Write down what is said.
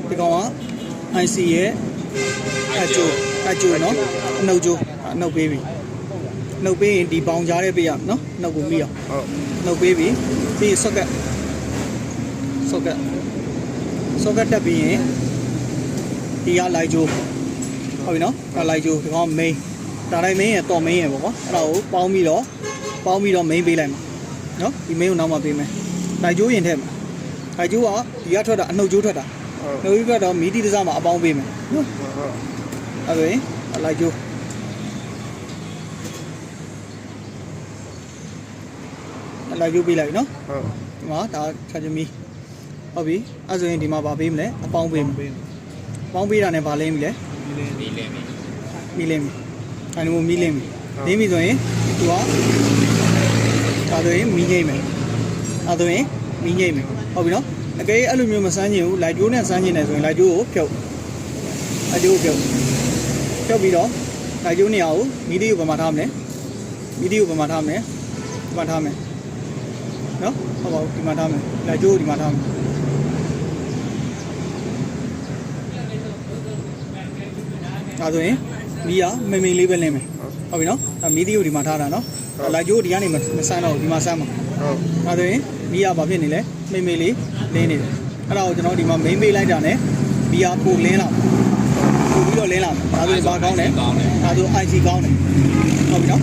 ဒီကောင်က IC ရဲ့အကျိုးနော်အနှုတ်ကျိုးအနှုတ်ပေးပြီနှုတ်ပေးရင်ဒီပေါင်ကြားတဲ့ပေးရနော်နှုတ်ကိုမိအောင်နှုတ်ပေးပြီပြီး socket တက်ပြီးရင်ဒီကလိုက်ကျိုးဟုတ်ပြီနော်ဒါလိုက်ကျိုးဒီကောင် main ဒါတိုင်း main ရဲ့တော့ main ရဲ့ပေါ့ကွာအဲ့ဒါကိုပေါင်းပြီးတော့ main ပေးလိုက်မှာနော်ဒီ main ကိုနောက်မှပေးမယ်လိုက်ကျိုးရင်ထည့်မှာလိုက်ကျိုးကဒီကထွက်တာအနှုတ်ကျိုးထွက်တာနှုတ်ကျိုးထွက်တော့မီတီတစားမှာအပေါင်းပေးမယ်နော်အဲ့ဒါရင်လိုက်ကျိုးလိုက်ကျိုးပေးလိုက်နော်ဒီမှာဒါချာချမီဟုတ်ပြီအဲ့ဆိုရင်ဒီမှာဗာပေးမလဲအပေါင်းပေးမယ်အပေါင်းပေးတာနဲ့ဗာလိမ့်ပြီလေမီလိမ့်ပြီအဲ့လိုမီလိမ့်ပြီလိမ့်ပြီဆိုရင်သူကဒါဆိုရင်မီငိမ့်မယ်အဲ့ဆိုရင်မီငိမ့်မယ်ဟုတ်ပြီနော်အကယ်အဲ့လိုမျိုးမစမ်းချင်ဘူးလိုက်ကျိုးနဲ့စမ်းချင်တယ်ဆိုရင်လိုက်ကျိုးကိုဖြုတ်လိုက်ကျိုးကိုဖြုတ်ပြီးတော့လိုက်ကျိုးနေရာကိုမီဒီကိုပမာထားမယ်မီဒီကိုပမာထားမယ်ပမာထားမယ်နော်ဟုတ်ပါဘူးဒီမှာထားမယ်လိုက်ကျိုးဒီမှာထားမယ်ဒါဆိုရင်မီးကမိန်လေးပဲလင်းမယ်ဟုတ်ပြီနော်မီးဒီကိုဒီမှာထားတာနော်လိုက်ကျိုးဒီကနေမစမ်းတော့ဒီမှာစမ်းမှာဟုတ်ဒါဆိုရင်မီးကဘာဖြစ်နေလဲမိန်လေးလင်းနေတယ်အဲ့ဒါကိုကျွန်တော်ဒီမှာ main ပေးလိုက်တာနဲ့မီးကပိုလင်းလာပို့ပြီးတော့လင်းလာဒါဆိုရင်ဘာကောင်းလဲဒါဆို IC ကောင်းတယ်ဟုတ်ပြီနော်